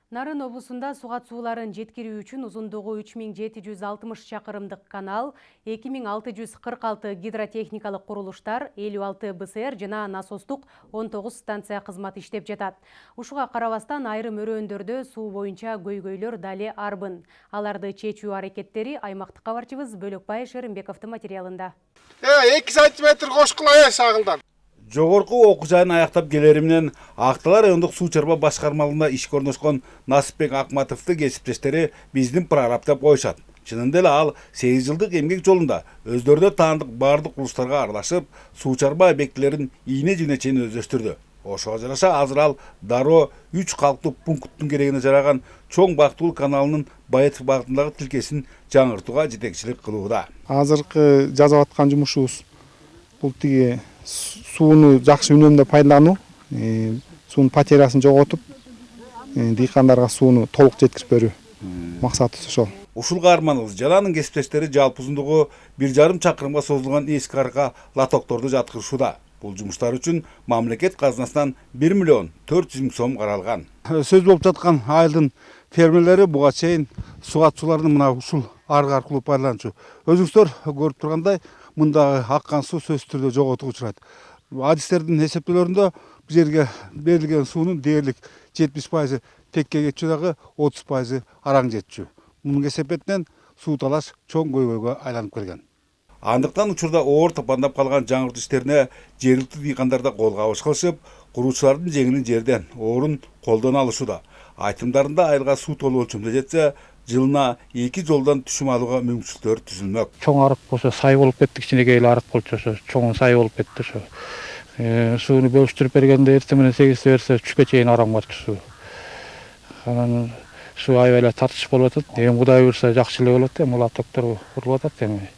Нарын облусунда суга сууларын жеткирүү үчүн узундугу 3760 чакырымдык канал, 2646 гидротехникалык курулуштар, 56 БСР жана насостук 19 станция кызмат иштеп жатат. Ушуга карабастан айрым өрөөндөрдө суу боюнча көйгөйлөр дали арбын. Аларды чечүү аракеттери аймактык кабарчыбыз Бөлөкбай Шеримбековдун материалында. 2 сантиметр кошкула сагылдан. Жогорку окуу жайын аяктап келери менен Актала райондук суу чарба башкармалыгында ишке орношкон Насипбек Акматовду кесиптештери биздин прорабтап коюшат. Чынында эле ал 8 жылдык эмгек жолунда өздөрүнө таандык бардык курулуштарга аралашып, суу чарба объектилерин ийне-жийине чейин өздөштүрдү. Ошого жараша азыр ал Дароо 3 калктуу пункттун керегине жараган Чоң Бактыгул каналынын Байытов багытындагы тилкесин жаңыртууга жетекчилик кылууда. Азыркы жасап аткан жумушубуз бул тиги сууну жакшы үнөмдөп пайдалануу, суунун потерясын жоготуп, дыйкандарга сууну толук жеткирип берүү максатыбыз ошол. Ушул каарманыбыз Жаланын кесиптештери жалпы узундугу 1,5 чакырымга созулган эски арка лотокторду жаткырышууда. Бул жумуштар үчүн мамлекет казынасынан 1 миллион 400 миң сом каралган. Сөз болуп жаткан айылдын фермерлери буга чейин суга сууларды мына ушул арга аркылуу пайдаланчу. Өзүңүздөр көрүп тургандай, мында аккан суу сөзсүз түрдө жоготууга учурайт. Адистердин эсептөөлөрүндө бул жерге берилген суунун дээрлик 70% текке кетчү, дагы 30% араң жетчү. Мунун кесепетинен суу талаш чоң көйгөйгө айланып келген. Андыктан учурда оор тапандап калган жаңыртуу иштерине жергиликтүү дыйкандар да кол кабыш кылышып, куруучулардын жеңилин жерден, оорун колдон алышууда. Айтымдарында айылга суу толуу өлчөмдө жетсе, жылына 2 жолдан түшүм алууга мүмкүнчүлүктөр түзүлмөк. Чоң арык болсо сай болуп кетти, кичинекей эле арык болчу, ошо чоң сай болуп кетти ошо. Сууну бөлүштүрүп бергенде эртең менен 8 берсе 3кө чейин арам барчу суу. Анан суу аябай эле тартыш болуп атат. Эми Кудай буйруса жакшы эле болот, эми лотоктор курулуп атат, эми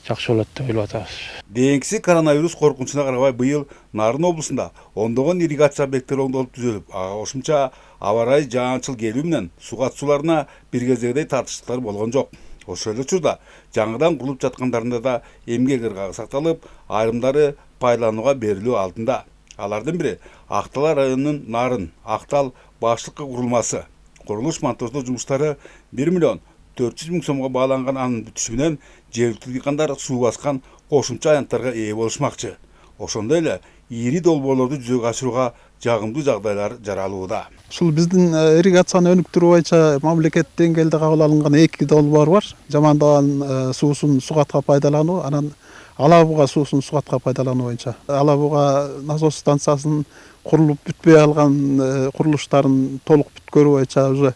жакшы болот деп ойлоп атабыз. Дейинкиси коронавирус коркунучуна карабай быйыл Нарын облусунда ондогон ирригация объекттери оңдолуп түзүлүп, ага кошумча аба ырайы жаанчыл келүү менен суга сууларына бир кездегидей тартыштыктар болгон жок. Ошол эле учурда жаңыдан курулуп жаткандарында да эмгек ыргагы сакталып, айрымдары пайдаланууга берилүү алдында. Алардын бири Актала районунун Нарын, Актал баштыкы курулмасы. Курулуш монтаждоо жумуштары 1 миллион 400 миң сомго бааланган, анын бүтүшү менен жергиликтүү дыйкандар суу баскан кошумча аянттарга ээ болушмакчы. Ошондой эле ири долбоорлорду жүзөгө ашырууга жагымдуу жагдайлар жаралууда. Ушул биздин ирригацияны өнүктүрүү боюнча мамлекет деңгээлде кабыл алынган 2 долбоор бар. Жамандаган суусун сугатка пайдалануу, анан Алабуга суусун сугатка пайдалануу боюнча. Алабуга насос станциясынын курулуп бүтпөй алган курулуштарын толук бүткөрүү боюнча уже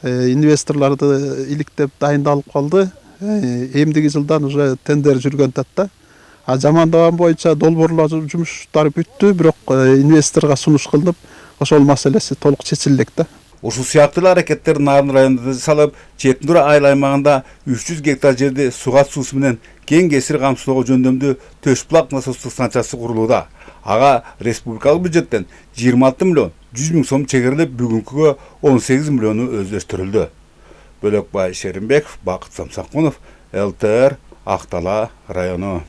инвесторларды иликтеп дайындалып калды. Эмдиги жылдан уже тендер жүргөн татта. Жамандаган боюнча долбоорлор жумуштары бүттү, бирок инвесторго сунуш кылынып, ошол маселеси толук чечилдик да. Ушул сыяктуу аракеттер Нарын районунда жасалып, Четинтура айыл аймагында 300 гектар жерди суга суусу менен кең кесир камсыздоого жөндөмдүү Төшбулак насостук станциясы курулууда. Ага республикалык бюджеттен 26 миллион 100 миң сом чегерилип, бүгүнкүгө 18 миллиону өздөштүрүлдү. Бөлөкбай Шеримбеков, Бакыт Самсакунов, ЛТР, Актала району.